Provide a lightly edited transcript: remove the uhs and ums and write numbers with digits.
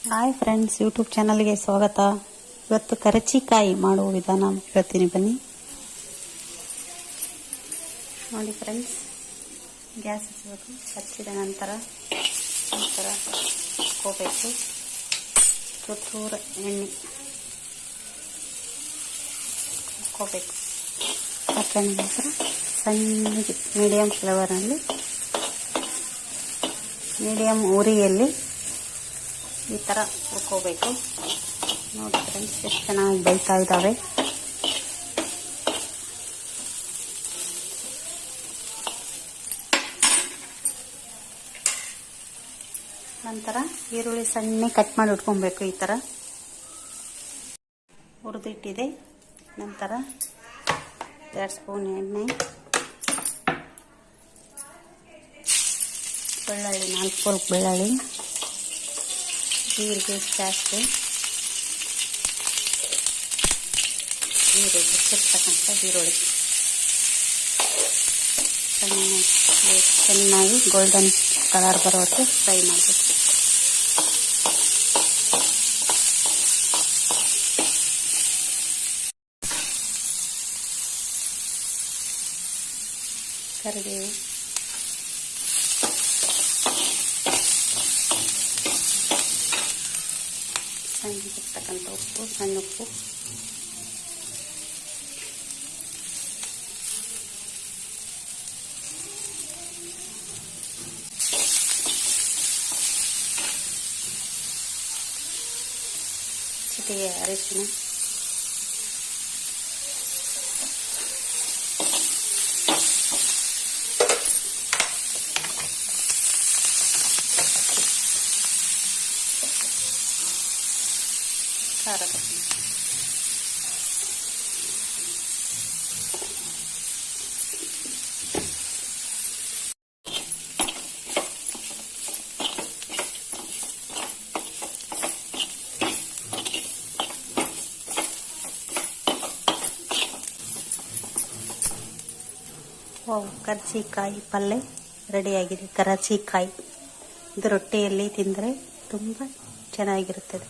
Hi friends, YouTube ಚಾನಲ್ಗೆ ಸ್ವಾಗತ. ಇವತ್ತು ಕರಚಿಕಾಯಿ ಮಾಡುವ ವಿಧಾನ ಹೇಳ್ತೀನಿ, ಬನ್ನಿ ನೋಡಿ. ಫ್ರೆಂಡ್ಸ್, ಗ್ಯಾಸ್ ಹಚ್ಚಬೇಕು. ಹಚ್ಚಿದ ನಂತರ ಹಾಕೋಬೇಕು ಚೂರು ಎಣ್ಣೆ ಹಾಕೋಬೇಕು. ಹಾಕೊಂಡ ನಂತರ ಸಣ್ಣಗೆ ಮೀಡಿಯಮ್ ಫ್ಲೇವರ್ನಲ್ಲಿ, ಮೀಡಿಯಮ್ ಉರಿಯಲ್ಲಿ ಈ ಥರ ಹುರ್ಕೋಬೇಕು. ನೋಡಿ ಫ್ರೆಂಡ್ಸ್, ಎಷ್ಟು ಚೆನ್ನಾಗಿ ಬೇಯ್ತಾ ಇದ್ದಾವೆ. ನಂತರ ಈರುಳ್ಳಿ ಸಣ್ಣ ಕಟ್ ಮಾಡಿ ಇಟ್ಕೊಬೇಕು. ಈ ಥರ ಹುರಿದಿಟ್ಟಿದೆ. ನಂತರ 2 ಸ್ಪೂನ್ ಎಣ್ಣೆ, ಬೆಳ್ಳುಳ್ಳಿ 4 ಬೆಳ್ಳುಳ್ಳಿ, ಜೀರಿಗೆ ಜಾಸ್ತಿ, ಹೆಚ್ಚಿರ್ತಕ್ಕಂಥ ಈರುಳ್ಳಿ ಚೆನ್ನಾಗಿ ಗೋಲ್ಡನ್ ಕಲರ್ ಬರೋವರೆಗೆ ಫ್ರೈ ಮಾಡಬೇಕು. ಕರಿಬೇವು, ಸಣ್ಣಗಿರ್ತಕ್ಕಂಥ ಉಪ್ಪು, ಸಣ್ಣ ಉಪ್ಪು, ಚಿಟಿಕೆ ಅರಿಶಿನ, ಖಾರ, ಕರಚಿಕಾಯಿ ಪಲ್ಯ ರೆಡಿಯಾಗಿದೆ. ಕರಚಿಕಾಯಿ ಇದು ರೊಟ್ಟಿಯಲ್ಲಿ ತಿಂದರೆ ತುಂಬ ಚೆನ್ನಾಗಿರುತ್ತದೆ.